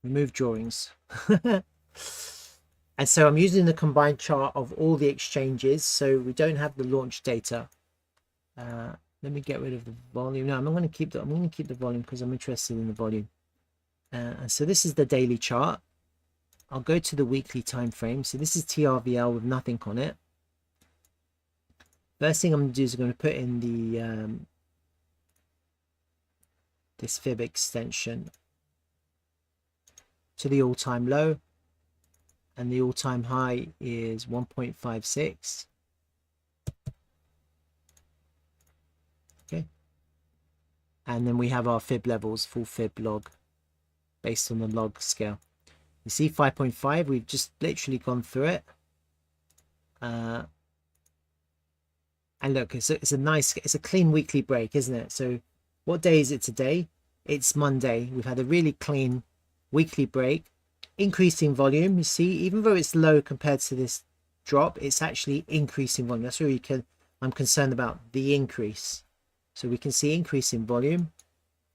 remove drawings. And so I'm using the combined chart of all the exchanges, so we don't have the launch data. Let me get rid of the volume. No, I'm going to keep the volume because I'm interested in the volume. And so this is the daily chart. I'll go to the weekly time frame. So this is TRVL with nothing on it. First thing I'm going to do is I'm going to put in the this fib extension to the all-time low, and the all-time high is 1.56. Okay, and then we have our fib levels, full fib log based on the log scale. You see 5.5, we've just literally gone through it. And look, it's a clean weekly break, isn't it? So what day is it today? It's Monday. We've had a really clean weekly break, increasing volume. You see, even though it's low compared to this drop, it's actually increasing volume. That's where I'm concerned about the increase. So we can see increase in volume.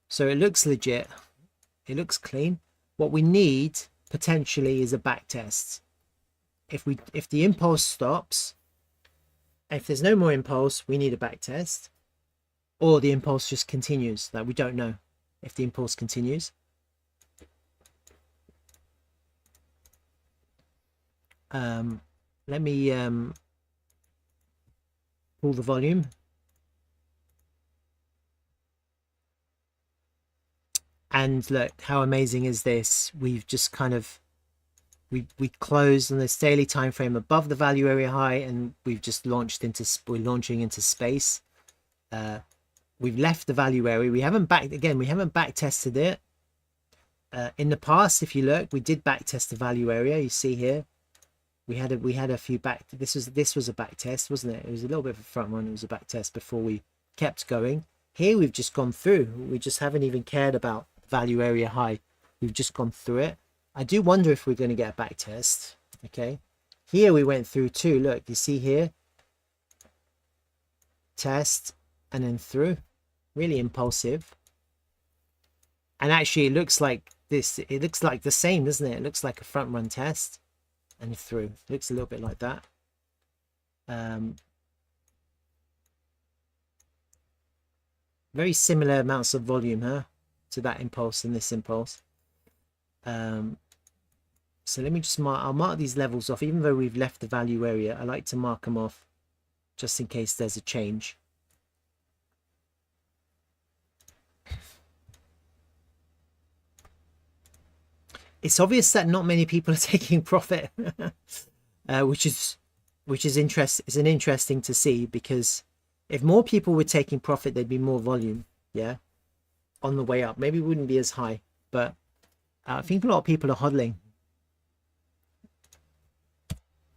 So it looks legit. It looks clean. What we need potentially is a back test. If the impulse stops, if there's no more impulse, we need a back test, or the impulse just continues. That we don't know if the impulse continues. Let me pull the volume. And look, how amazing is this? We've just kind of we closed on this daily time frame above the value area high, and we've just launched into launching into space. We've left the value area. We haven't back tested it. In the past, if you look, we did back test the value area. You see here, we had a few back. This was a back test, wasn't it? It was a little bit of a front run. It was a back test before we kept going. Here we've just gone through. We just haven't even cared about value area high. We've just gone through it. I do wonder if we're going to get a back test. Okay, here we went through too. Look, you see here, test and then through. Really impulsive. And actually it looks like this. It looks like the same, doesn't it? It looks like a front run test and through. It looks a little bit like that. Very similar amounts of volume, huh, to that impulse and this impulse. So let me just I'll mark these levels off. Even though we've left the value area, I like to mark them off just in case there's a change. It's obvious that not many people are taking profit, which is interesting to see, because if more people were taking profit, there'd be more volume, yeah, on the way up. Maybe it wouldn't be as high, but I think a lot of people are hodling.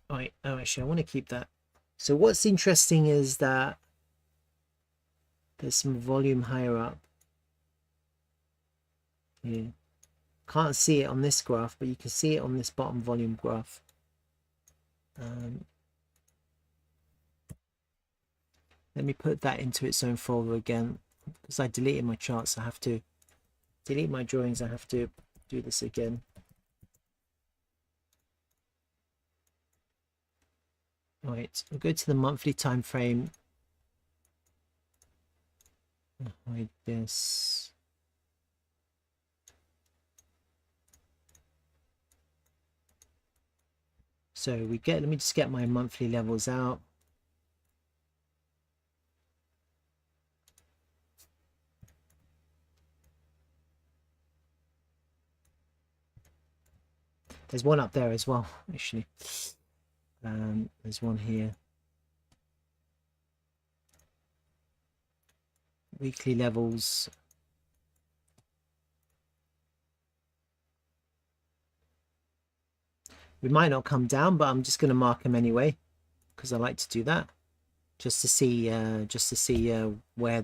All right, oh, actually, I want to keep that. So what's interesting is that there's some volume higher up here. Can't see it on this graph, but you can see it on this bottom volume graph. Let me put that into its own folder again, because I deleted my charts. I have to delete my drawings. I have to do this again. All right, we'll go to the monthly time frame. Hide this. So let me just get my monthly levels out. There's one up there as well, actually. There's one here. Weekly levels. We might not come down, but I'm just going to mark them anyway, because I like to do that, just to see where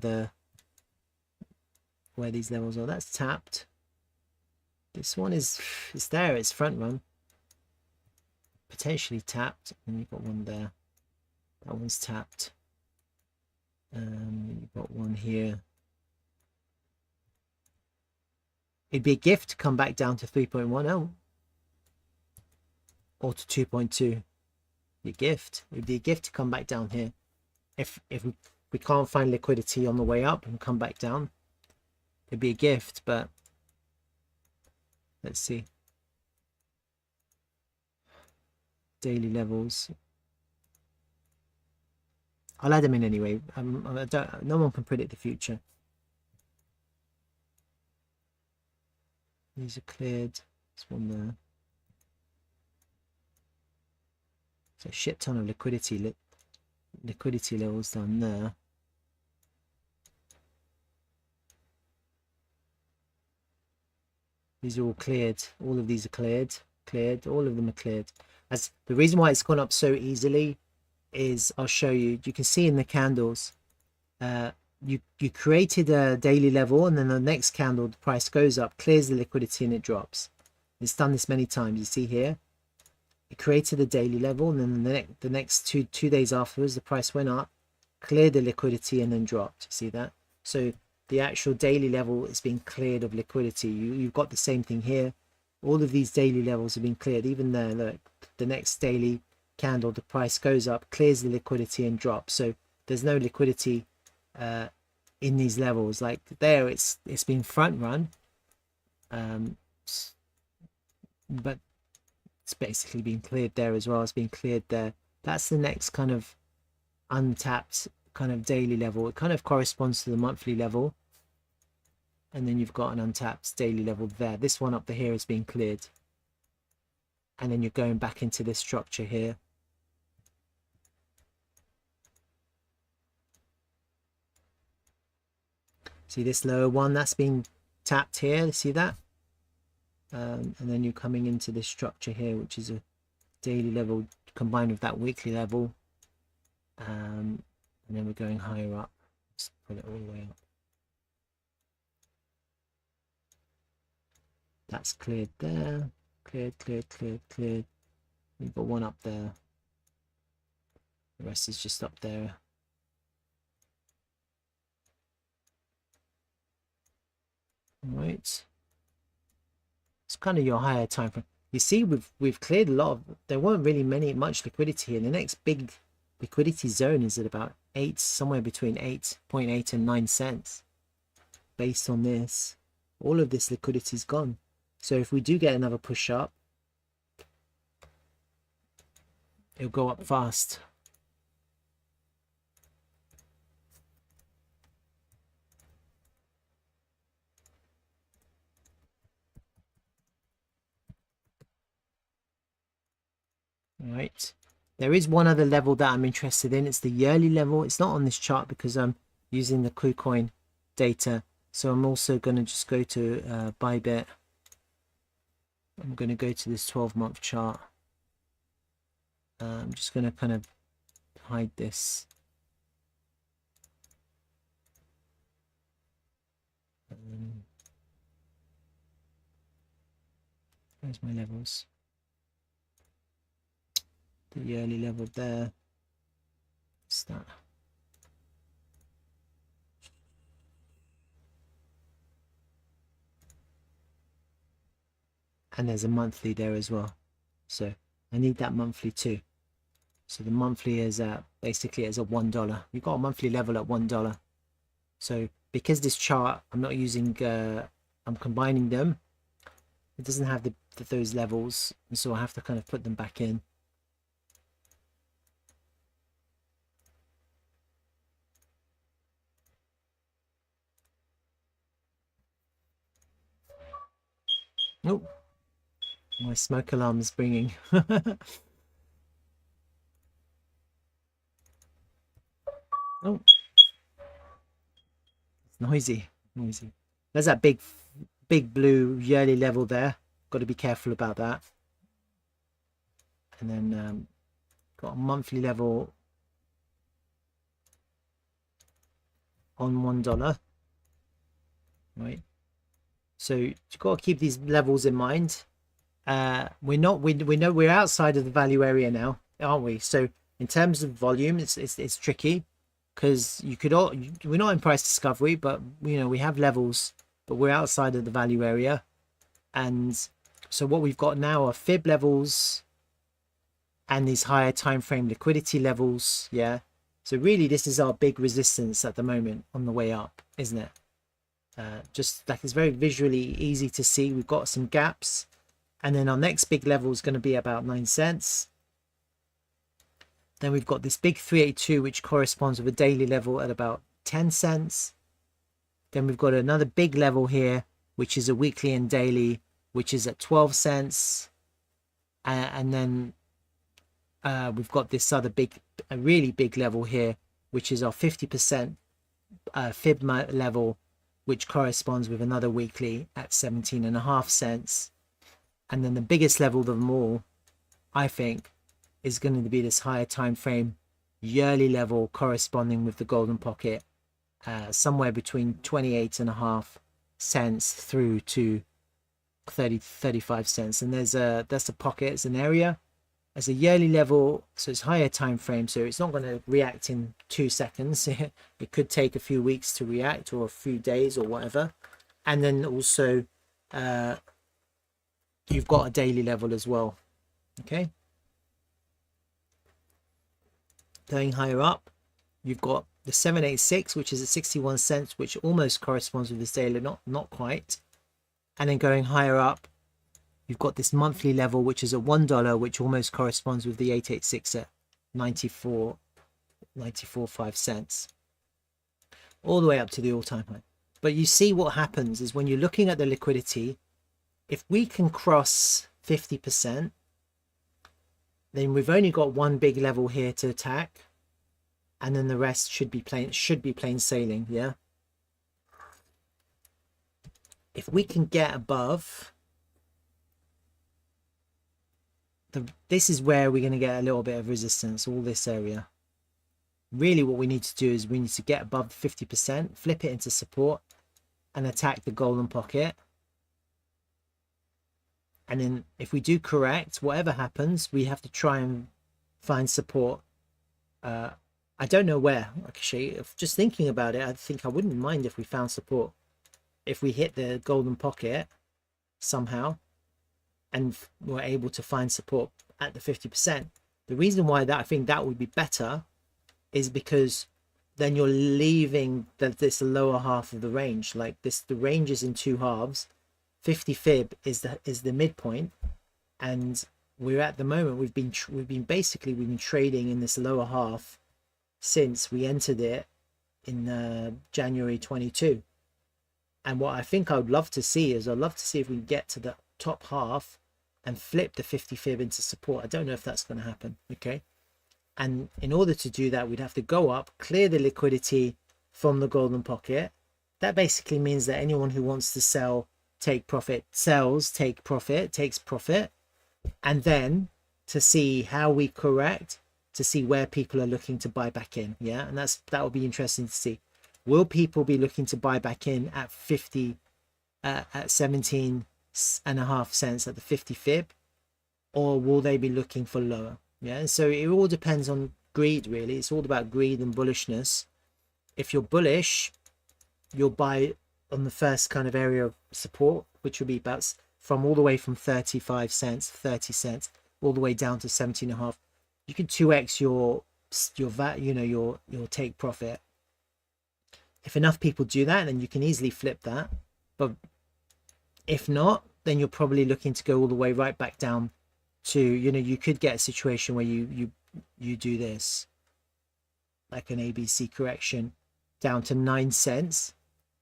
these levels are. That's tapped. This one is there. It's front run, potentially tapped, and you've got one there. That one's tapped. You've got one here. It'd be a gift to come back down to 3.10 or to 2.2. Your gift. It'd be a gift to come back down here. If we can't find liquidity on the way up and come back down, it'd be a gift. But let's see. Daily levels. I'll add them in anyway. No one can predict the future. These are cleared. There's one there. So a shit ton of liquidity levels down there. These are all cleared. All of these are cleared. All of them are cleared. As the reason why it's gone up so easily is, I'll show you. You can see in the candles, you created a daily level, and then the next candle the price goes up, clears the liquidity, and it drops. It's done this many times. You see here, it created a daily level, and then the next two days afterwards the price went up, cleared the liquidity, and then dropped. See that? So the actual daily level is being cleared of liquidity. You've got the same thing here. All of these daily levels have been cleared. Even there, look, the next daily candle the price goes up, clears the liquidity, and drops. So there's no liquidity in these levels. Like there, it's been front run, but it's basically been cleared there as well. It's been cleared there. That's the next kind of untapped kind of daily level. It kind of corresponds to the monthly level, and then you've got an untapped daily level there. This one up the here has been cleared, and then you're going back into this structure here. See this lower one that's been tapped here, see that? And then you're coming into this structure here, which is a daily level combined with that weekly level, and then we're going higher up. Let's put it all the way up. That's cleared there, cleared. We've got one up there, the rest is just up there. All right, it's kind of your higher time frame. You see, we've cleared a lot of, there weren't really much liquidity, and the next big liquidity zone is at about somewhere between 8.8 and 9 cents. Based on this, all of this liquidity is gone. So if we do get another push up, it'll go up fast. All right, there is one other level that I'm interested in. It's the yearly level. It's not on this chart because I'm using the KuCoin data. So I'm also going to just go to Bybit. I'm going to go to this 12-month chart. I'm just going to kind of hide this. Where's my levels? The yearly level there. What's that? And there's a monthly there as well. So I need that monthly too. So the monthly is basically as a $1. We've got a monthly level at $1. So because this chart, I'm not using, I'm combining them. It doesn't have those levels, and so I have to kind of put them back in. Oh, my smoke alarm is ringing. Oh, it's noisy. There's that big blue yearly level there. Got to be careful about that. And then got a monthly level on $1. Right. So you've got to keep these levels in mind. We know we're outside of the value area now, aren't we? So in terms of volume, it's tricky because we're not in price discovery, but we have levels but we're outside of the value area. And so what we've got now are fib levels and these higher time frame liquidity levels. Yeah, so really this is our big resistance at the moment on the way up, isn't it? Just like it's very visually easy to see. We've got some gaps, and then our next big level is going to be about 9 cents. Then we've got this big 382, which corresponds with a daily level at about 10 cents. Then we've got another big level here, which is a weekly and daily, which is at 12 cents. And then we've got this other a really big level here, which is our 50% fib level, which corresponds with another weekly at 17.5 cents. And then the biggest level of them all, I think, is going to be this higher time frame yearly level corresponding with the golden pocket, somewhere between 28.5 cents through to 35 cents. And that's a pocket, it's an area, as a yearly level, so it's higher time frame, so it's not going to react in 2 seconds. It could take a few weeks to react, or a few days, or whatever. And then also you've got a daily level as well. Okay, going higher up, you've got the 786, which is at 61 cents, which almost corresponds with this daily, not quite. And then going higher up, you've got this monthly level, which is at $1, which almost corresponds with the 886 at 94.5 cents, all the way up to the all-time high. But you see what happens is when you're looking at the liquidity, if we can cross 50%, then we've only got one big level here to attack, and then the rest should be plain sailing. Yeah, if we can get above this is where we're going to get a little bit of resistance, all this area. Really what we need to do is we need to get above 50%, flip it into support, and attack the golden pocket. And then if we do correct, whatever happens, we have to try and find support. I don't know where, actually. Just thinking about it, I think I wouldn't mind if we found support. If we hit the golden pocket somehow, and we're able to find support at the 50%. The reason why I think that would be better is because then you're leaving this lower half of the range. Like this, the range is in 2 halves. 50 fib is the midpoint, and we're at the moment we've been trading in this lower half since we entered it in January 22. And what I think I would love to see is, I'd love to see if we can get to the top half and flip the 50 fib into support. I don't know if that's going to happen. Okay, and in order to do that, we'd have to go up, clear the liquidity from the golden pocket. That basically means that anyone who wants to sell, take profit, sells, take profit, takes profit. And then to see how we correct, to see where people are looking to buy back in. Yeah, and that will be interesting to see. Will people be looking to buy back in at 17.5 cents at the 50 fib, or will they be looking for lower? Yeah, and so it all depends on greed, really. It's all about greed and bullishness. If you're bullish, you'll buy on the first kind of area of support, which will be about from all the way from 35 cents, 30 cents, all the way down to 17.5. You can 2x your VAT, your take profit. If enough people do that, then you can easily flip that. But if not, then you're probably looking to go all the way right back down to, you could get a situation where you do this, like an ABC correction down to 9 cents.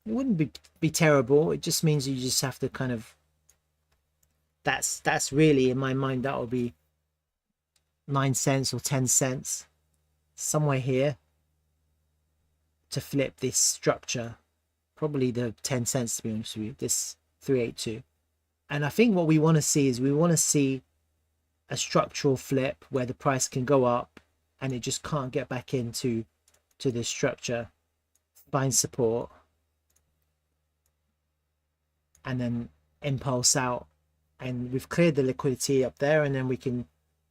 It wouldn't be terrible. It just means you just have to kind of, that's really, in my mind, that will be 9 cents or 10 cents somewhere here to flip this structure. Probably the 10 cents, to be honest with you, this 382. And I think what we want to see is, we want to see a structural flip where the price can go up and it just can't get back into this structure, find support, and then impulse out. And we've cleared the liquidity up there, and then we can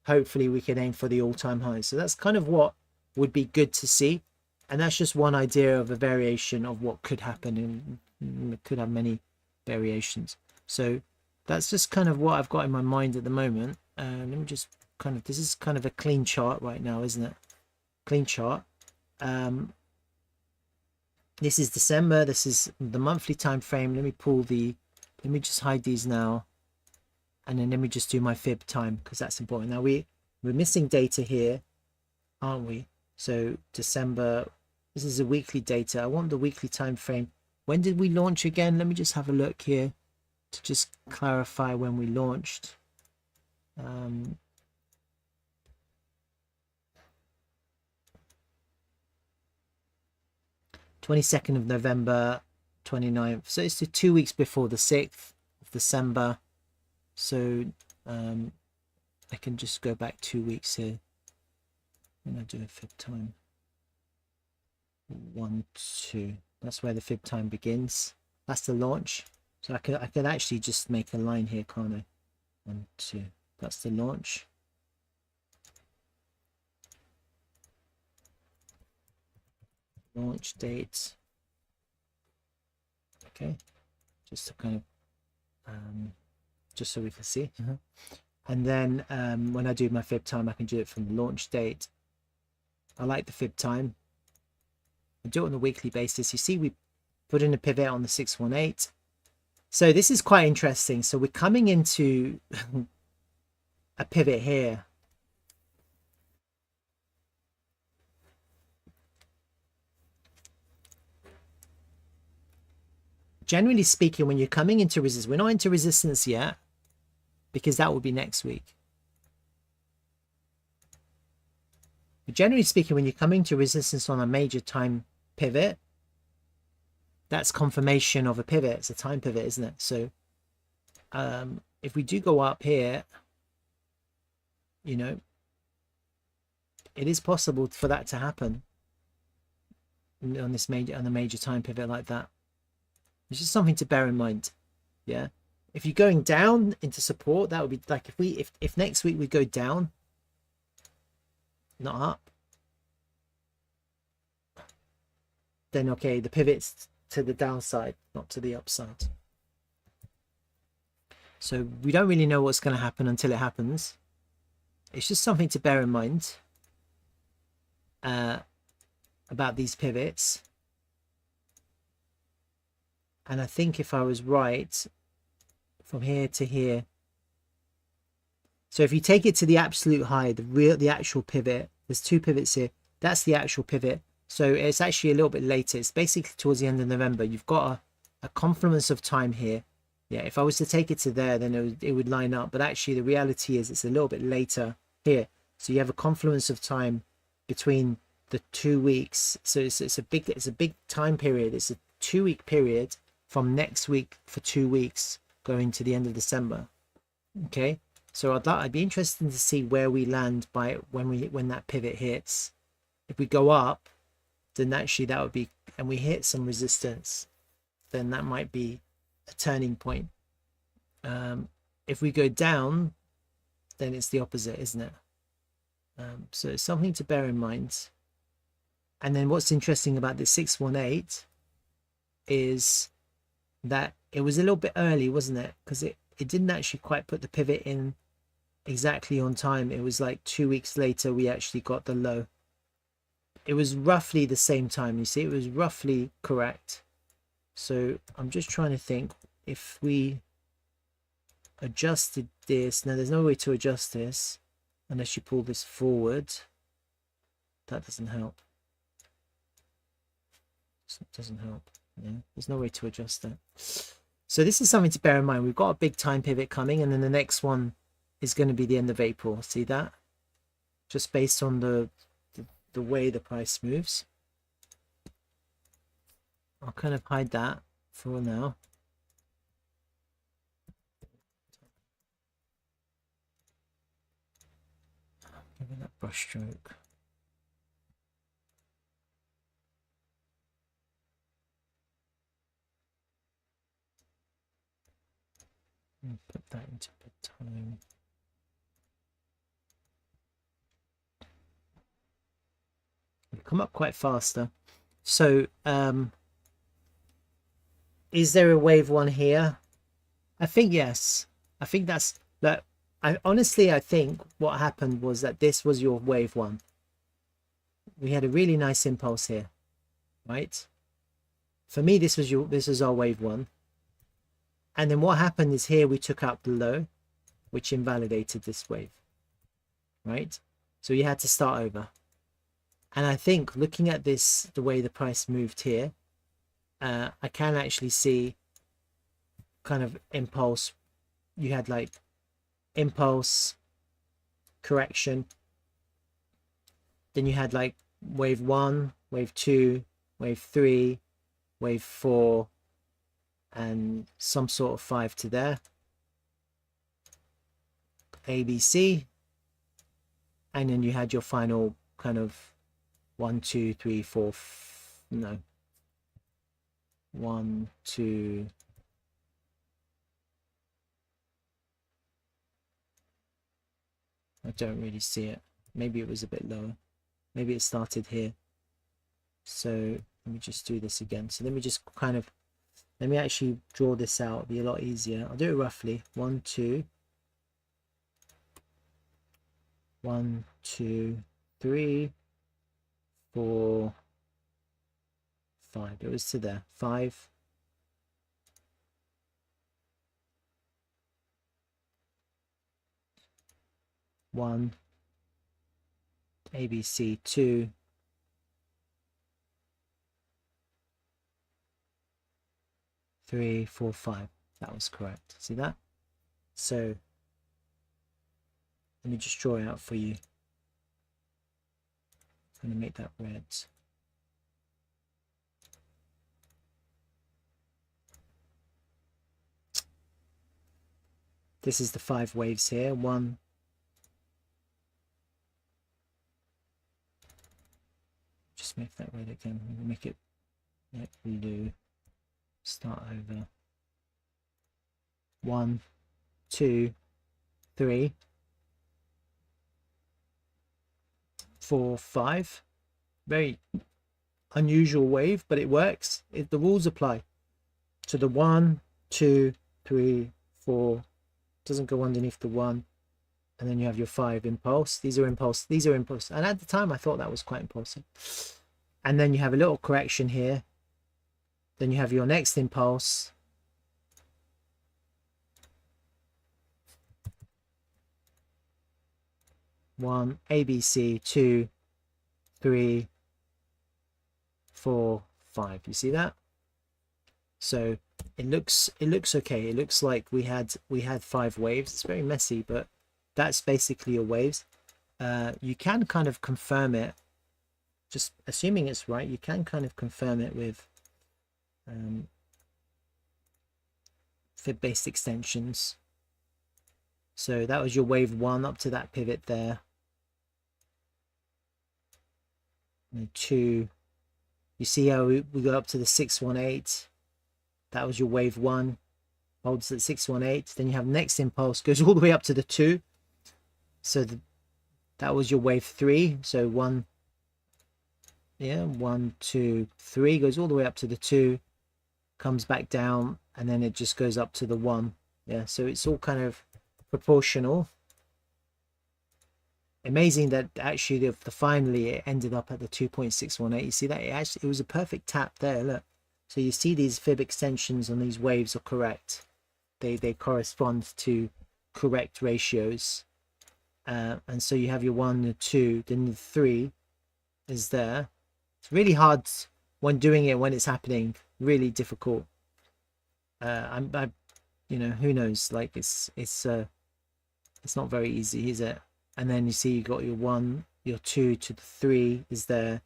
hopefully aim for the all-time high. So that's kind of what would be good to see, and that's just one idea of a variation of what could happen, and it could have many variations. So that's just kind of what I've got in my mind at the moment. Let me just kind of, this is kind of a clean chart right now, isn't it? Clean chart. This is December. This is the monthly time frame. Let me pull the, let me just hide these now, and then let me just do my fib time, because that's important. Now we're missing data here, aren't we? So December, this is a weekly data. I want the weekly time frame. When did we launch again? Let me just have a look here to just clarify when we launched. 22nd of November, 29th. So it's the 2 weeks before the 6th of December. So I can just go back 2 weeks here. And I do a fib time. 1, 2. That's where the fib time begins. That's the launch. So I could actually just make a line here, can't I? 1, 2. That's the launch. Launch date. Okay, just to kind of just so we can see. And then when I do my fib time, I can do it from the launch date. I like the fib time. I do it on a weekly basis. You see, we put in a pivot on the 618. So this is quite interesting. So we're coming into a pivot here. Generally speaking, when you're coming into resistance, we're not into resistance yet, because that will be next week. But generally speaking, when you're coming to resistance on a major time pivot, that's confirmation of a pivot. It's a time pivot, isn't it? So if we do go up here, you know, it is possible for that to happen on this major time pivot like that. It's just something to bear in mind. Yeah, if you're going down into support, that would be like if next week we go down, not up, then okay, the pivot's to the downside, not to the upside. So we don't really know what's going to happen until it happens. It's just something to bear in mind about these pivots. And I think if I was right, from here to here. So if you take it to the absolute high, the actual pivot, there's 2 pivots here. That's the actual pivot. So it's actually a little bit later. It's basically towards the end of November. You've got a confluence of time here. Yeah, if I was to take it to there, then it would line up. But actually, the reality is it's a little bit later here. So you have a confluence of time between the 2 weeks. So it's a big time period. It's a 2-week period from next week for 2 weeks going to the end of December. Okay, so I'd be interested to see where we land by when that pivot hits. If we go up, then actually that would be, and we hit some resistance, then that might be a turning point. If we go down, then it's the opposite, isn't it? So it's something to bear in mind. And then what's interesting about this 618 is that it was a little bit early, wasn't it? Because it didn't actually quite put the pivot in exactly on time. It was like 2 weeks later we actually got the low. It was roughly the same time. You see, it was roughly correct. So I'm just trying to think if we adjusted this. Now there's no way to adjust this unless you pull this forward. That doesn't help. It doesn't help. Yeah, there's no way to adjust that. So this is something to bear in mind. We've got a big time pivot coming, and then the next one is going to be the end of April. See that? Just based on the way the price moves. I'll kind of hide that for now. Give it that brush stroke. Put that into bid time. It'll come up quite faster. So is there a wave 1 here? I think yes. I think that's that. I honestly, I think what happened was that this was your wave one. We had a really nice impulse here, right? For me, this was our wave one. And then what happened is here we took out the low, which invalidated this wave, right? So you had to start over. And I think looking at this, the way the price moved here, I can actually see kind of impulse. You had like impulse, correction. Then you had like wave one, wave two, wave three, wave four, and some sort of 5 to there. ABC. And then you had your final kind of 1, 2, 3, 4, no. 1, 2. I don't really see it. Maybe it was a bit lower. Maybe it started here. So let me just do this again. So let me just kind of, let me actually draw this out. It'll be a lot easier. I'll do it roughly. 1, 2. 1, 2, 3, 4, 5. It was to there. 5. One, ABC 2, three, 4, 5. That was correct. See that? So let me just draw it out for you. I'm going to make that red. This is the 5 waves here. 1, just make that red again. We'll make it blue. Start over. 1, 2, 3, 4, 5. Very unusual wave, but it works. The rules apply to the 1, 2, 3, 4. Doesn't go underneath the 1, and then you have your 5 impulse. These are impulse. And at the time I thought that was quite impulsive. And then you have a little correction here. Then you have your next impulse. One, ABC, 2, 3, 4, 5. You see that? So it looks okay. It looks like we had 5 waves. It's very messy, but that's basically your waves. You can kind of confirm it, just assuming it's right. You can kind of confirm it with fib-based extensions. So that was your wave 1 up to that pivot there. And 2, you see how we got up to the 618. That was your wave 1, holds at 618. Then you have next impulse, goes all the way up to the 2. So that was your wave 3. So 1, 2, 3, goes all the way up to the 2, comes back down, and then it just goes up to the 1. Yeah, so it's all kind of proportional. Amazing that actually finally it ended up at the 2.618. You see that it was a perfect tap there. Look, so you see these fib extensions on these waves are correct. They correspond to correct ratios, and so you have your 1, the 2, then the 3 is there. It's really hard when doing it when it's happening. Really difficult. You know, who knows? Like it's not very easy, is it? And then you see you got your 1, your 2 to the 3 is there,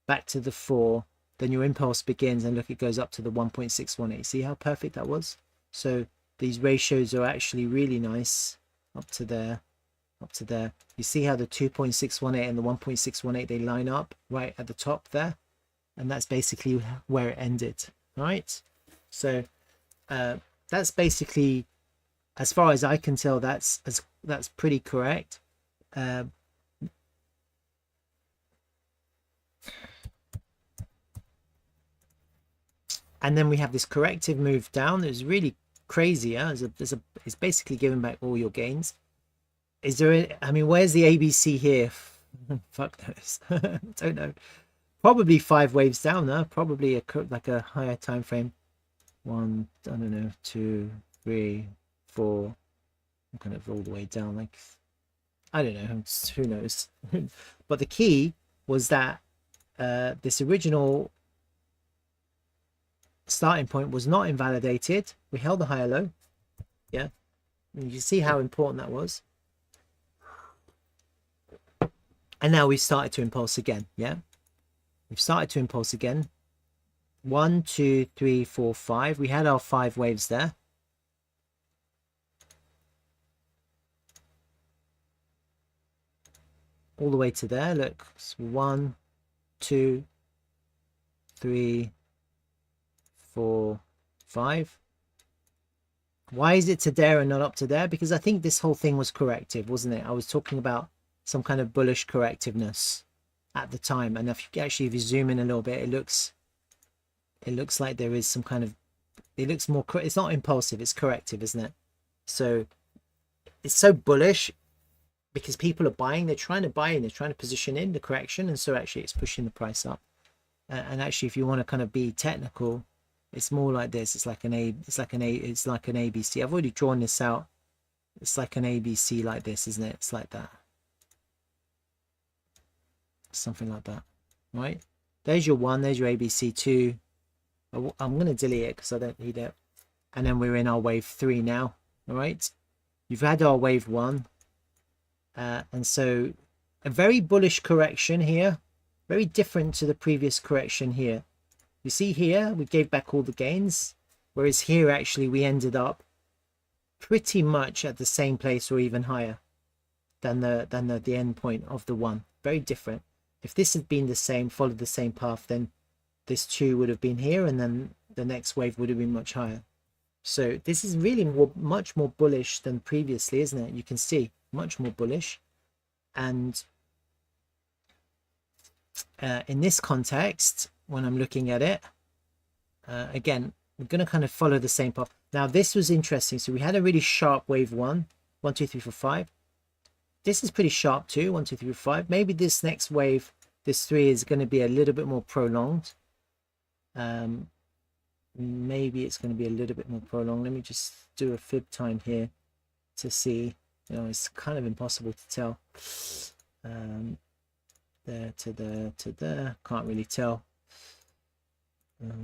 back to the 4. Then your impulse begins, and look, it goes up to the 1.618. See how perfect that was? So these ratios are actually really nice up to there, up to there. You see how the 2.618 and the 1.618, they line up right at the top there, and that's basically where it ended. All right, so that's basically, as far as I can tell, that's pretty correct. And then we have this corrective move down. It was really crazy. Yeah, it's basically giving back all your gains. Is there I mean, where's the ABC here? Fuck knows. Don't know. Probably 5 waves down there. Probably like a higher time frame. 1, I don't know, 2, 3, 4. I'm kind of all the way down. Like, I don't know. Who knows? But the key was that this original starting point was not invalidated. We held the higher low. Yeah, and you see how important that was. And now we've started to impulse again. Yeah, we've started to impulse again. 1, 2, 3, 4, 5. We had our 5 waves there. All the way to there. Look, it's 1, 2, 3, 4, 5. Why is it to there and not up to there? Because I think this whole thing was corrective, wasn't it? I was talking about some kind of bullish correctiveness at the time, and if you zoom in a little bit, it looks like there is some kind of, it looks more, it's not impulsive, it's corrective, isn't it? So it's so bullish because people are buying, they're trying to buy in, they're trying to position in the correction, and so actually it's pushing the price up. And actually, if you want to kind of be technical, it's more like this. It's like an ABC. I've already drawn this out. It's like an ABC like this, isn't it? It's like that. Something like that, right? There's your 1, there's your ABC 2. I'm going to delete it because I don't need it. And then we're in our wave 3 now. All right, you've had our wave 1, and so a very bullish correction here, very different to the previous correction here. You see here we gave back all the gains, whereas here actually we ended up pretty much at the same place or even higher than the end point of the 1. Very different. If this had been the same, followed the same path, then this 2 would have been here, and then the next wave would have been much higher. So this is really much more bullish than previously, isn't it? You can see much more bullish. And in this context, when I'm looking at it, again, we're going to kind of follow the same path. Now this was interesting. So we had a really sharp wave 1, 1, 2, 3, 4, 5. This is pretty sharp too, 1, 2, 3, 4, 5. Maybe this next wave, this 3, is going to be a little bit more prolonged. Maybe it's going to be a little bit more prolonged. Let me just do a fib time here to see. You know, it's kind of impossible to tell. There to there to there, can't really tell. Let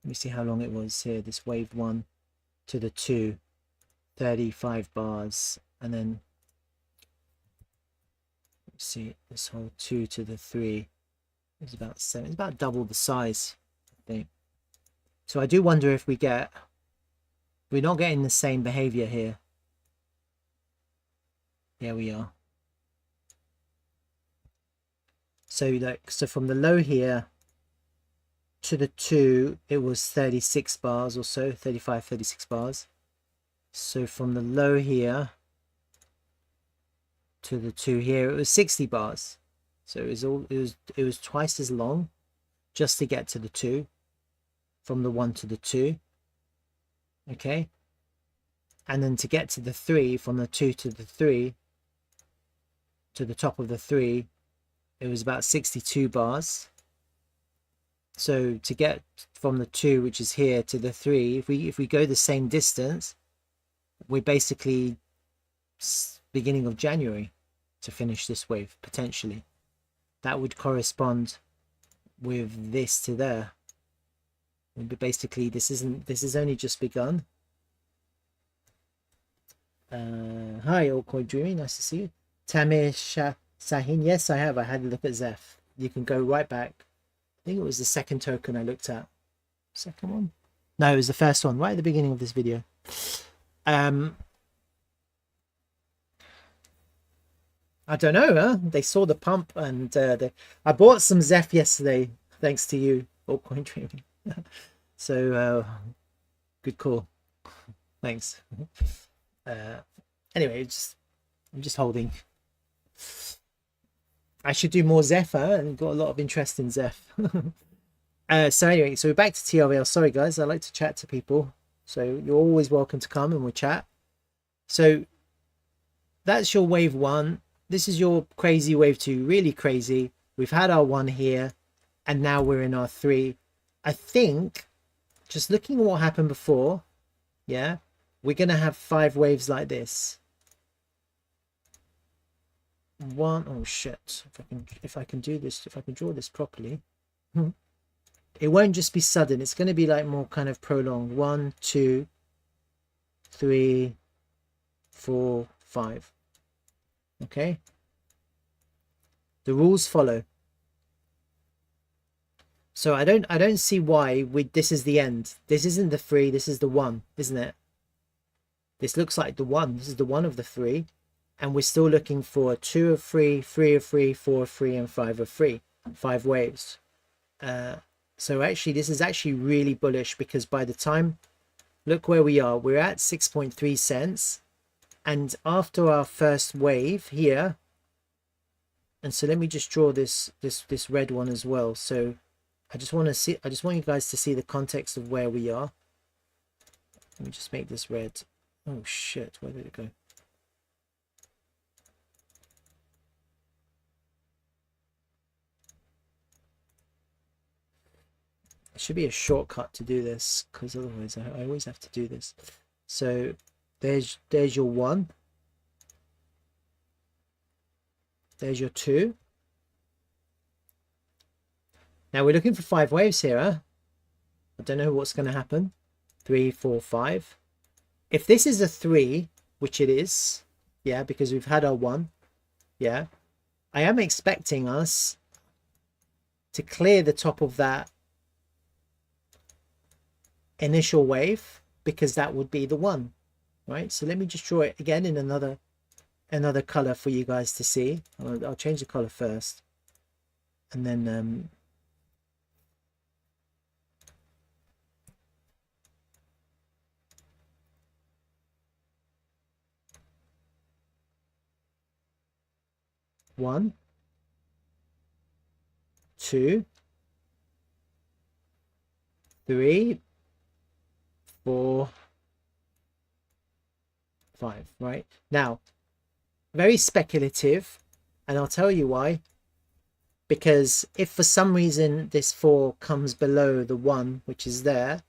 me see how long it was here. This wave 1 to the 2, 35 bars, and then let's see, this whole 2 to the 3 is about 7. It's about double the size, I think. So I do wonder if we're not getting the same behavior here. Yeah, we are. So from the low here to the 2, it was 36 bars or so, 35, 36 bars. So from the low here to the 2 here, it was 60 bars. So it was twice as long just to get to the 2, from the 1 to the 2. Okay, and then to get to the 3, from the 2 to the 3, to the top of the 3, it was about 62 bars. So to get from the 2, which is here, to the 3, if we go the same distance, we're basically beginning of January to finish this wave, potentially. That would correspond with this to there. But basically this is only just begun. Hi, Allcoin Dreaming, nice to see you. Tamir Sahin, yes, I have. I had a look at Zeph. You can go right back. I think it was the second token I looked at. Second one? No, it was the first one, right at the beginning of this video. I don't know, huh? They saw the pump, and I bought some Zeph yesterday, thanks to you, Allcoin Dreaming. So, good call. Thanks. Anyway, I'm just holding. I should do more Zeph, and got a lot of interest in Zeph. So anyway, so we're back to TRVL. Sorry guys, I like to chat to people. So you're always welcome to come and we'll chat. So that's your wave 1. This is your crazy wave 2, really crazy. We've had our 1 here, and now we're in our 3. I think, just looking at what happened before, yeah, we're going to have 5 waves like this. Oh shit, if I can do this, if I can draw this properly, it won't just be sudden. It's going to be like more kind of prolonged. 1, 2, 3, 4, 5. Okay, the rules follow. So I don't see why this is the end. This isn't the 3, this is the 1, isn't it? This looks like the 1. This is the 1 of the 3. And we're still looking for 2 of 3, 3 of 3, 4 of 3, and 5 of 3. 5 waves. So actually, this is actually really bullish, because by the time, look where we are. We're at 6.3 cents. And after our first wave here, and so let me just draw this red one as well. So I just want you guys to see the context of where we are. Let me just make this red. Oh shit, where did it go? It should be a shortcut to do this, because otherwise I always have to do this. So there's your 1. There's your 2. Now we're looking for 5 waves here, huh? I don't know what's going to happen. 3, 4, 5. If this is a 3, which it is, yeah, because we've had our 1, yeah, I am expecting us to clear the top of that initial wave, because that would be the 1, right? So let me just draw it again in another color for you guys to see. I'll change the color first, and then one, 2, 3, 4, 5. Right now, very speculative, and I'll tell you why. Because if for some reason this 4 comes below the 1, which is there,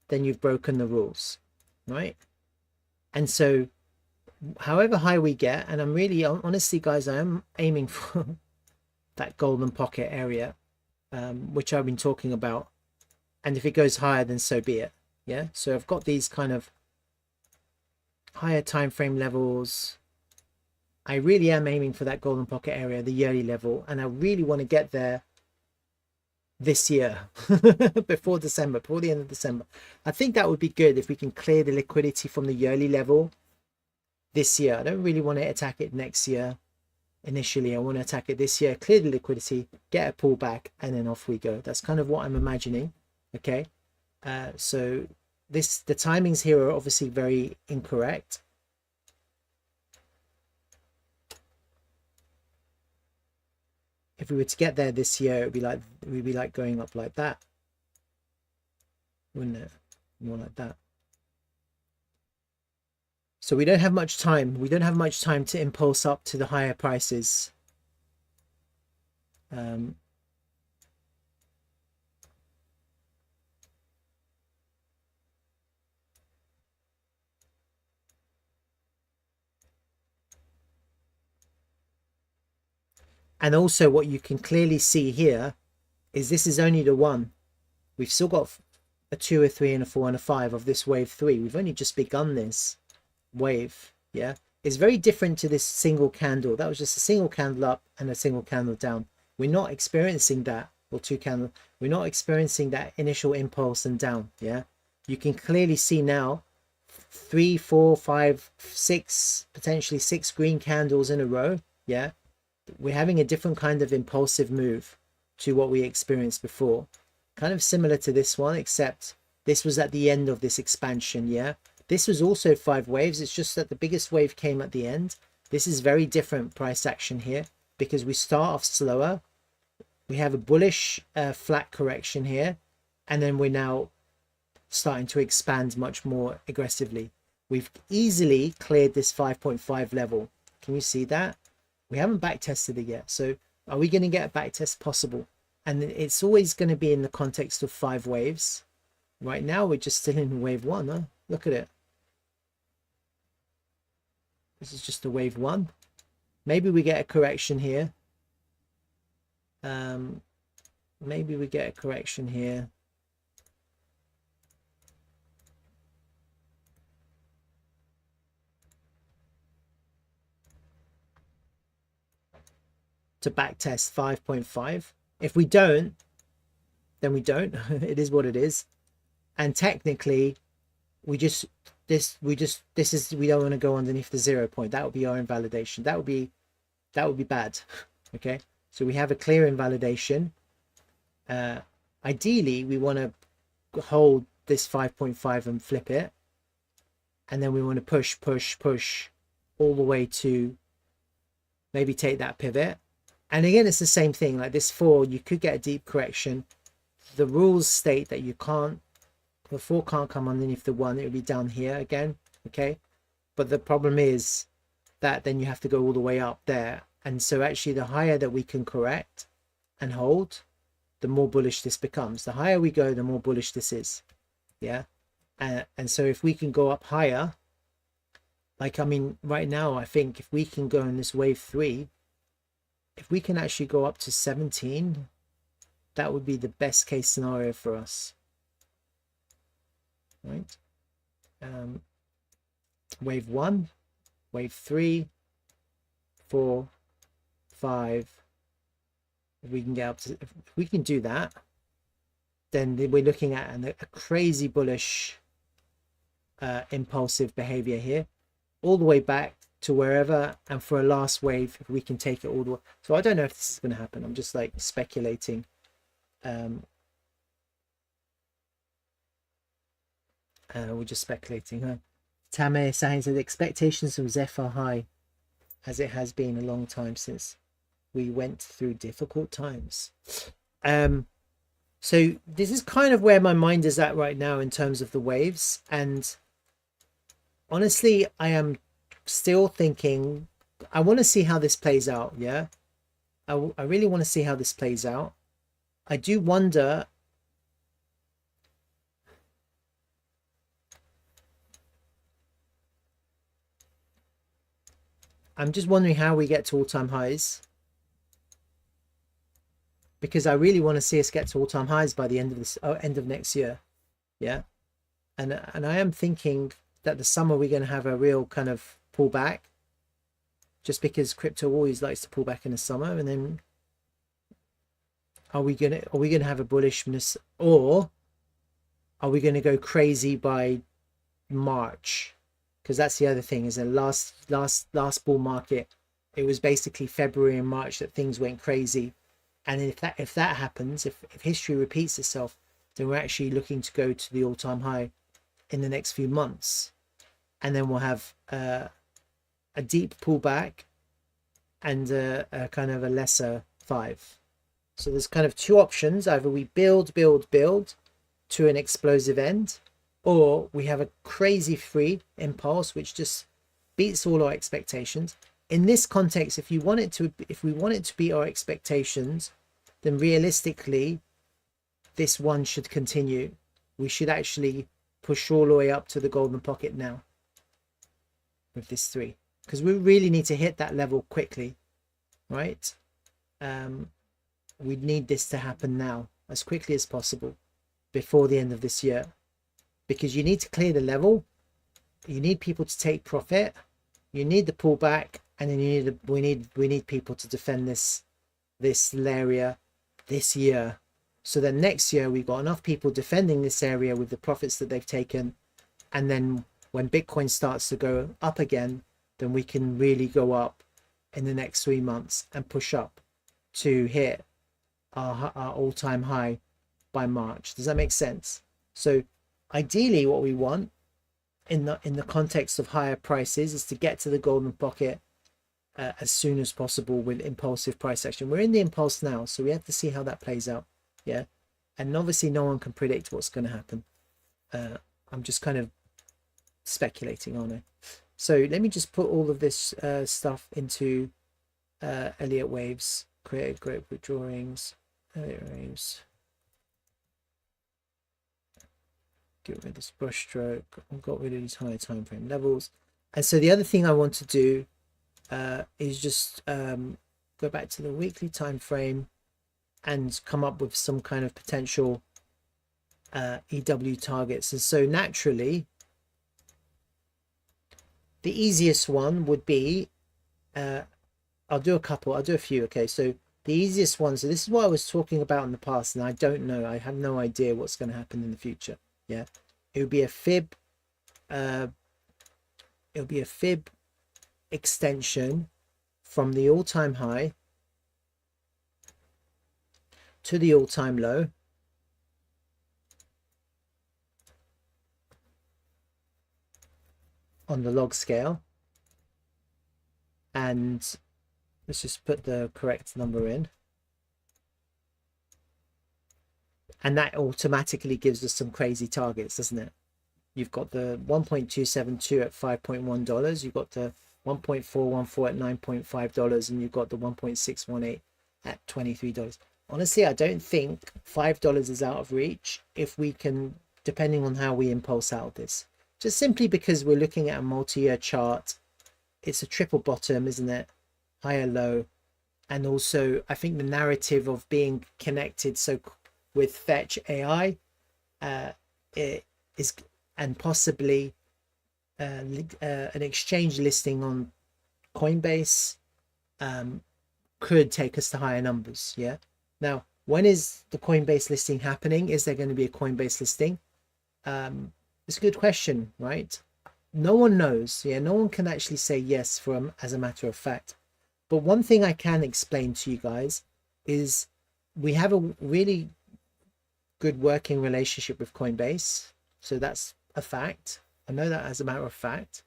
then you've broken the rules, right? And so however high we get, and I'm really, honestly guys, I am aiming for that golden pocket area, which I've been talking about. And if it goes higher, then so be it. Yeah, so I've got these kind of higher time frame levels. I really am aiming for that golden pocket area, the yearly level, and I really want to get there this year before December, before the end of December. I think that would be good if we can clear the liquidity from the yearly level this year. I don't really want to attack it next year. Initially, I want to attack it this year, clear the liquidity, get a pullback, and then off we go. That's kind of what I'm imagining. Okay, so the timings here are obviously very incorrect. If we were to get there this year, we'd be like going up like that, wouldn't it? More like that. So we don't have much time. We don't have much time to impulse up to the higher prices. And also what you can clearly see here is this is only the 1. We've still got a 2, a 3, and a 4, and a 5 of this wave 3. We've only just begun this wave. Yeah, it's very different to this single candle. That was just a single candle up and a single candle down. We're not experiencing that, or 2 candles. We're not experiencing that initial impulse and down. Yeah, you can clearly see now 3, 4, 5, 6, potentially 6 green candles in a row. Yeah, we're having a different kind of impulsive move to what we experienced before. Kind of similar to this one, except this was at the end of this expansion. Yeah, this was also 5 waves. It's just that the biggest wave came at the end. This is very different price action here, because we start off slower. We have a bullish flat correction here, and then we're now starting to expand much more aggressively. We've easily cleared this 5.5 level. Can you see that? We haven't back tested it yet. So are we going to get a back test? Possible. And it's always going to be in the context of 5 waves. Right now we're just still in wave 1. Huh? Look at it. This is just a wave 1. Maybe we get a correction here. Maybe we get a correction here. To back test 5.5. If we don't, then we don't. It is what it is. And technically, we don't want to go underneath the 0 point. That would be our invalidation. That would be bad. Okay, so we have a clear invalidation. Ideally, we want to hold this 5.5 and flip it, and then we want to push all the way to maybe take that pivot. And again, it's the same thing. Like this 4, you could get a deep correction. The rules state that you can't, the 4 can't come underneath the 1. It would be down here again. Okay, but the problem is that then you have to go all the way up there. And so actually, the higher that we can correct and hold, the more bullish this becomes. The higher we go, the more bullish this is. Yeah, and so if we can go up higher, like, I mean, right now, I think if we can go in this wave 3, if we can actually go up to 17, that would be the best case scenario for us. Right? Wave 1, wave 3, 4, 5. If we can get up to, if we can do that, then we're looking at a crazy bullish impulsive behavior here, all the way back to wherever, and for a last wave, if we can take it all the way. So I don't know if this is going to happen. I'm just like speculating. We're just speculating. Huh? Tame Sahin said expectations of Zeph are high, as it has been a long time since we went through difficult times. So this is kind of where my mind is at right now in terms of the waves. And honestly, I am still thinking, I want to see how this plays out. Yeah, I really want to see how this plays out. I do wonder, I'm just wondering how we get to all-time highs, because I really want to see us get to all-time highs by the end of this end of next year. Yeah, and I am thinking that the summer we're going to have a real kind of pullback, just because crypto always likes to pull back in the summer. And then are we gonna have a bullishness, or are we going to go crazy by March? Because that's the other thing, is the last bull market, it was basically February and March that things went crazy. And if that happens, if history repeats itself, then we're actually looking to go to the all-time high in the next few months, and then we'll have a deep pullback and a kind of a lesser 5. So there's kind of 2 options: either we build to an explosive end, or we have a crazy free impulse which just beats all our expectations. In this context, if we want it to beat our expectations, then realistically this one should continue. We should actually push all the way up to the golden pocket now with this 3, because we really need to hit that level quickly, right? We need this to happen now as quickly as possible before the end of this year, because you need to clear the level, you need people to take profit, you need the pullback, and then we need people to defend this area this year, so that next year we've got enough people defending this area with the profits that they've taken, and then when Bitcoin starts to go up again, then we can really go up in the next 3 months and push up to hit our all-time high by March. Does that make sense? So ideally what we want in the context of higher prices is to get to the golden pocket as soon as possible with impulsive price action. We're in the impulse now, so we have to see how that plays out. Yeah, and obviously no one can predict what's going to happen. I'm just kind of speculating on it. So let me just put all of this stuff into Elliott Waves, create group drawings, Elliott Waves. Get rid of this brush stroke. I've got rid of these higher time frame levels. And so the other thing I want to do is just go back to the weekly time frame and come up with some kind of potential EW targets. And so naturally, the easiest one would be, I'll do a few. Okay, so the easiest one, so this is what I was talking about in the past, and I don't know, I have no idea what's going to happen in the future. Yeah, it would be a fib, extension from the all-time high to the all-time low, on the log scale, and let's just put the correct number in, and that automatically gives us some crazy targets, doesn't it? You've got the 1.272 at $5.1, you've got the 1.414 at $9.5, and you've got the 1.618 at $23. Honestly, I don't think $5 is out of reach if we can, depending on how we impulse out of this. Just simply because we're looking at a multi-year chart. It's a triple bottom, isn't it? Higher low. And also, I think the narrative of being connected with Fetch AI it is, and possibly an exchange listing on Coinbase could take us to higher numbers. Yeah. Now, when is the Coinbase listing happening? Is there going to be a Coinbase listing? It's a good question, right? No one knows. Yeah, no one can actually say yes as a matter of fact. But one thing I can explain to you guys is we have a really good working relationship with Coinbase. So that's a fact. I know that as a matter of fact.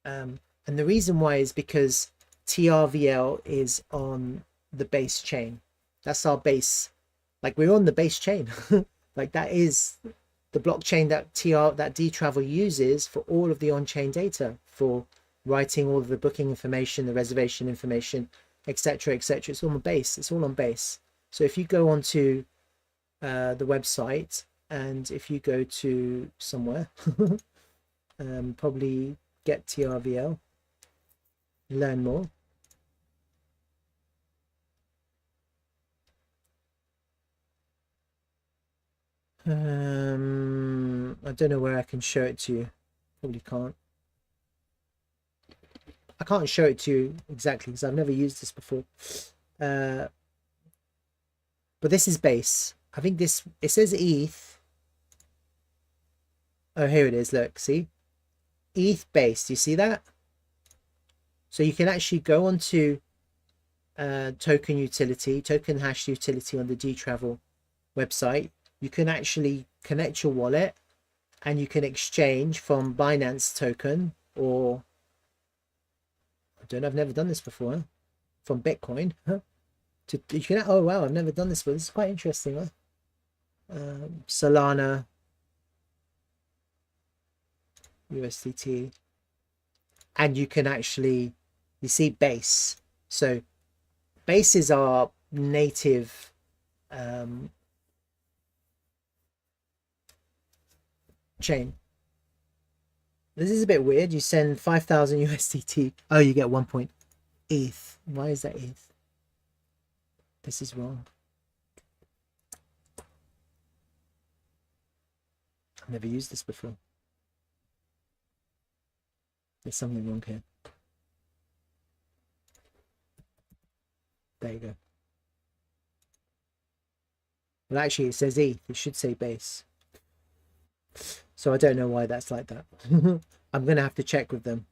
And the reason why is because TRVL is on the base chain. That's our base. Like, we're on the base chain. Like, that is the blockchain that Dtravel uses for all of the on-chain data, for writing all of the booking information, the reservation information, etc., etc. It's on the base. It's all on base. So if you go onto the website, and if you go to somewhere, probably get TRVL, learn more. I don't know where I can show it to you. Probably can't. I can't show it to you exactly because I've never used this before. But this is base. I think this, it says ETH. Oh, here it is. Look, see? ETH base. Do you see that? So you can actually go onto token utility, token hash utility on the Dtravel website. You can actually connect your wallet and you can exchange from Binance token, or I've never done this before, from Bitcoin, you can, oh wow, I've never done this before. This is quite interesting, Solana, USDT, and you can actually, you see base. So base is our native chain. This is a bit weird. You send 5,000 USDT. Oh, you get 1 point ETH. Why is that ETH? This is wrong. I've never used this before. There's something wrong here. There you go. Well, actually, it says ETH. It should say base. So I don't know why that's like that. I'm going to have to check with them.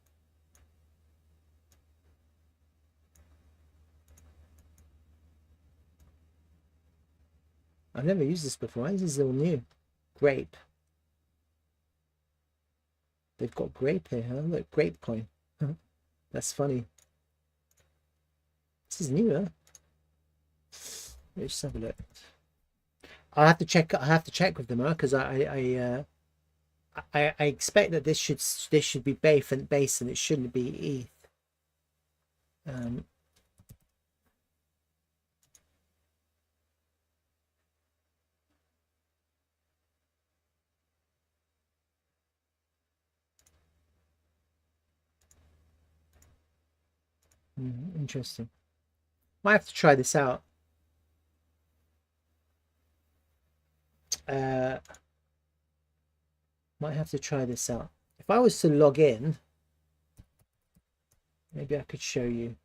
I've never used this before. This is all new. Grape. They've got grape here, huh? Look, grape coin. That's funny. This is new, huh? Let's have a look. I have to check with them, huh? Because I I expect that this should be base and it shouldn't be ETH. Interesting. Might have to try this out. Might have to try this out. If I was to log in, maybe I could show you.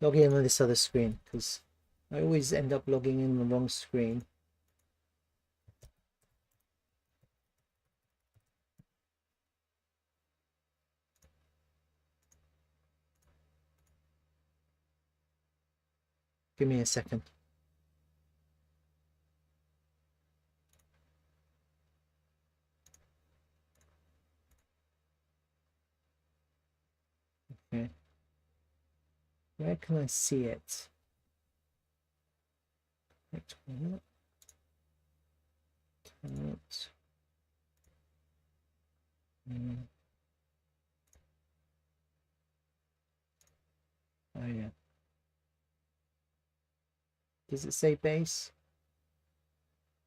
Log in on this other screen, because I always end up logging in on the wrong screen. Give me a second. Okay. Where can I see it? Cannot. Oh yeah. Does it say base?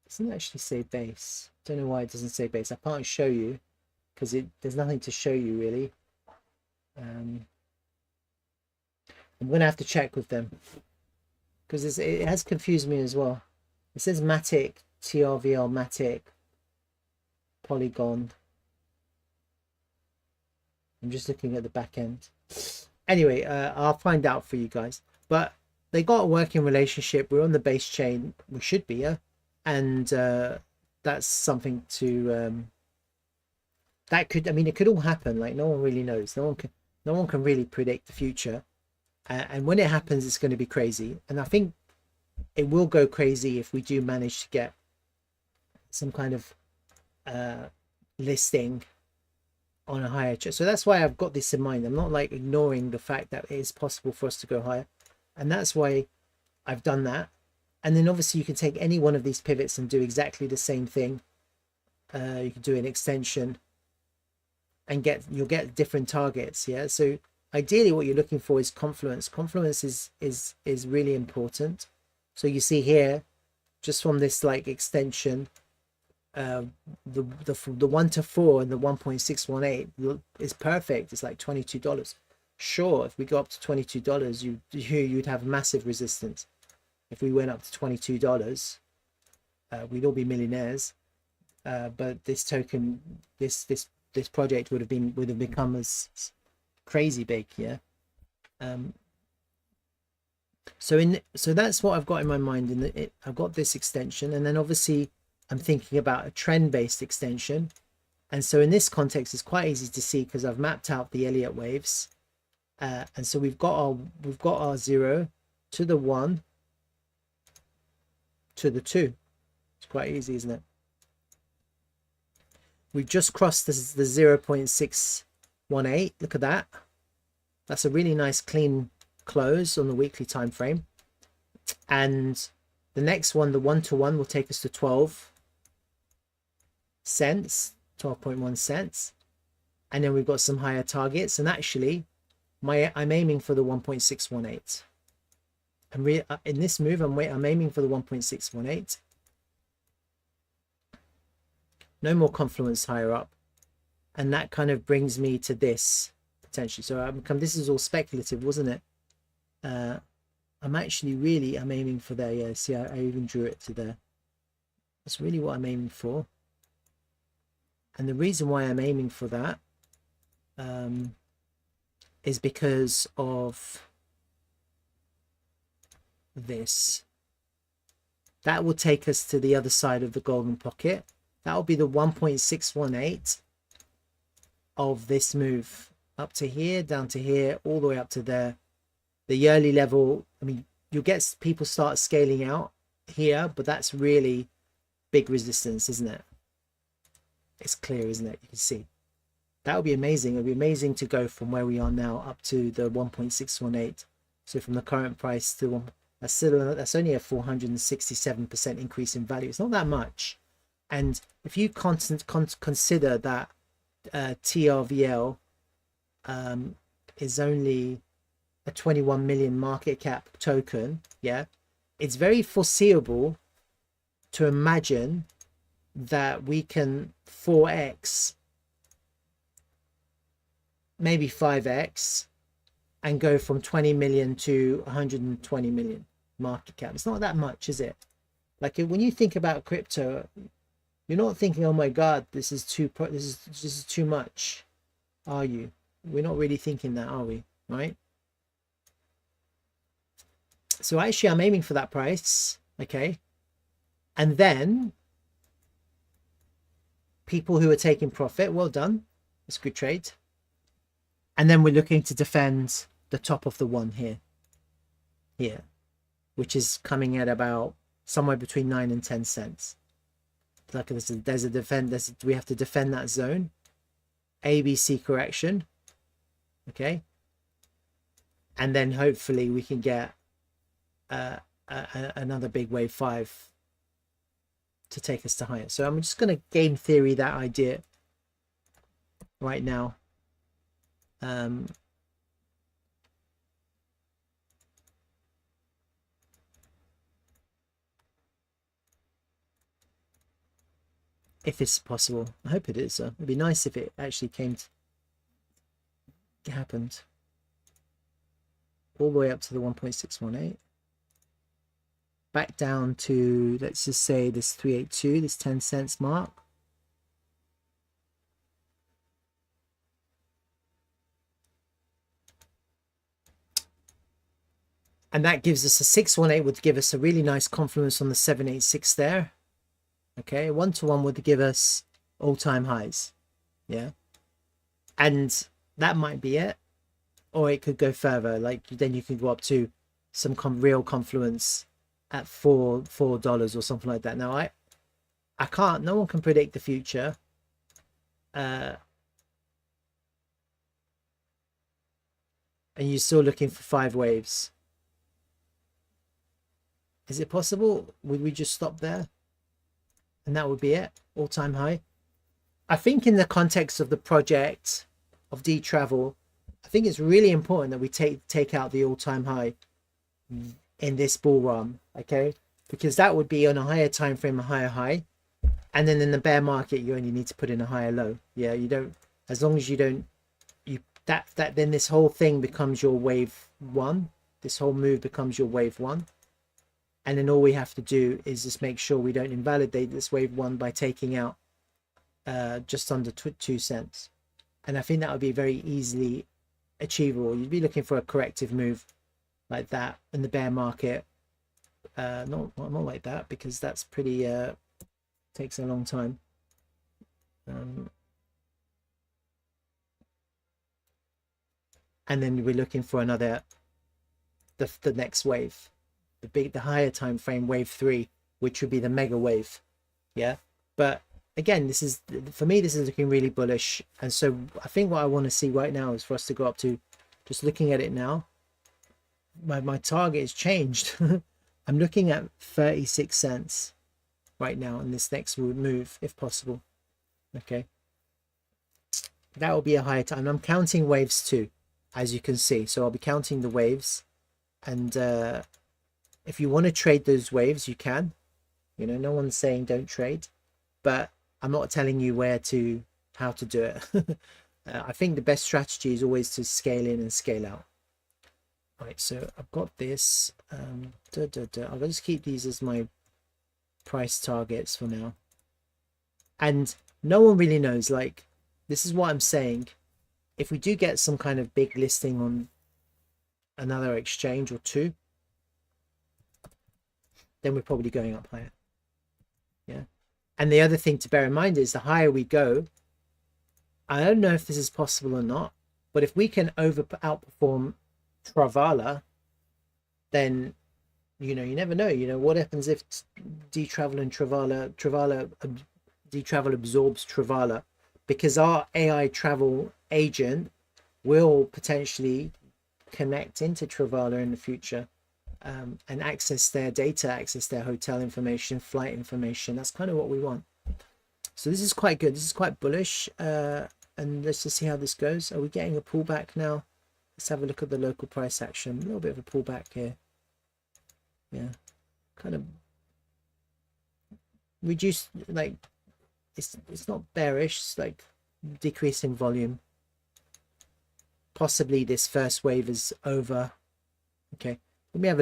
It doesn't actually say base. Don't know why it doesn't say base. I can't show you because there's nothing to show you really. I'm gonna have to check with them because it has confused me as well. It says Matic, TRVL Matic, Polygon. I'm just looking at the back end. Anyway, I'll find out for you guys. But they got a working relationship. We're on the base chain. We should be, yeah. And that's something to that could. I mean, it could all happen. Like no one really knows. No one can really predict the future. And when it happens, it's going to be crazy. And I think it will go crazy if we do manage to get some kind of listing on a higher chart. So that's why I've got this in mind. I'm not like ignoring the fact that it is possible for us to go higher. And that's why I've done that. And then obviously you can take any one of these pivots and do exactly the same thing. You can do an extension and you'll get different targets. Yeah. So ideally what you're looking for is confluence. Confluence is really important. So you see here, just from this like extension, the 1 to 4 and the 1.618 is perfect. It's like $22. Sure, if we go up to $22, you'd have massive resistance. If we went up to $22, we'd all be millionaires. But this token, this project would have become as crazy big, yeah. So that's what I've got in my mind. I've got this extension, and then obviously I'm thinking about a trend-based extension. And so in this context, it's quite easy to see because I've mapped out the Elliott waves. And so we've got our 0 to the 1 to the 2. It's quite easy, isn't it? We've just crossed the 0.618. Look at that. That's a really nice clean close on the weekly time frame. And the next one, the 1 to 1, will take us to 12 cents, 12.1 cents. And then we've got some higher targets. And actually, I'm aiming for the 1.618. In this move, I'm aiming for the 1.618. No more confluence higher up. And that kind of brings me to this potentially. So this is all speculative, wasn't it? I'm aiming for there. Yeah, see, I even drew it to there. That's really what I'm aiming for. And the reason why I'm aiming for that is because of this. That will take us to the other side of the golden pocket. That will be the 1.618 of this move, up to here, down to here, all the way up to there. The yearly level, I mean, you'll get people start scaling out here, but that's really big resistance, isn't it? It's clear, isn't it? You can see. That would be amazing. It would be amazing to go from where we are now up to the 1.618 So from the current price to that's only a 467% increase in value. It's not that much. And if you consider that TRVL is only a 21 million market cap token, yeah, it's very foreseeable to imagine that we can 4x, maybe 5x, and go from 20 million to 120 million market cap. It's not that much, is it? Like when you think about crypto, you're not thinking, oh my god, this is too much, are you? We're not really thinking that, are we? Right? So actually I'm aiming for that price, okay? And then people who are taking profit, well done, it's a good trade. And then we're looking to defend the top of the one here, which is coming at about somewhere between 9 and 10 cents. Like there's a defend, we have to defend that zone. ABC correction, okay, and then hopefully we can get another big wave 5 to take us to higher. So I'm just going to game theory that idea right now. If it's possible, I hope it is. It'd be nice if it actually happened all the way up to the 1.618, back down to, let's just say, this 382, this 10 cents mark. And that gives us a 618, would give us a really nice confluence on the 786 there. Okay, 1-to-1 would give us all-time highs. Yeah, and that might be it, or it could go further. Like then you could go up to some real confluence at $4 or something like that. Now I can't. No one can predict the future. And you're still looking for 5 waves. Is it possible? Would we just stop there? And that would be it, all-time high. I think in the context of the project of Dtravel, I think it's really important that we take out the all-time high in this bull run, okay? Because that would be on a higher time frame, a higher high. And then in the bear market, you only need to put in a higher low. Yeah, you don't, as long as you don't, then this whole thing becomes your wave 1. This whole move becomes your wave 1. And then all we have to do is just make sure we don't invalidate this wave 1 by taking out just under 2 cents. And I think that would be very easily achievable. You'd be looking for a corrective move like that in the bear market. Not like that, because that's pretty takes a long time. And then we're looking for another the next wave. The higher time frame, wave 3, which would be the mega wave. Yeah, but again, this is, for me, this is looking really bullish. And so I think what I want to see right now is for us to go up to, just looking at it now, my target has changed. I'm looking at 36 cents right now in this next move, if possible. Okay, that will be a higher time. I'm counting waves too, as you can see. So I'll be counting the waves, and if you want to trade those waves, you can. You know, no one's saying don't trade, but I'm not telling you how to do it. I think the best strategy is always to scale in and scale out. All right, so I've got this. I'll just keep these as my price targets for now. And no one really knows, like, this is what I'm saying. If we do get some kind of big listing on another exchange or two, then we're probably going up higher. Yeah. And the other thing to bear in mind is the higher we go, I don't know if this is possible or not, but if we can outperform Travala, then, you know, you never know. You know, what happens if Dtravel and Dtravel absorbs Travala, because our AI travel agent will potentially connect into Travala in the future, and access their data, access their hotel information, flight information. That's kind of what we want. So this is quite good. This is quite bullish. And let's just see how this goes. Are we getting a pullback now? Let's have a look at the local price action. A little bit of a pullback here. Yeah, kind of reduced, like it's not bearish, it's like decrease in volume. Possibly this first wave is over. Okay, let me have a look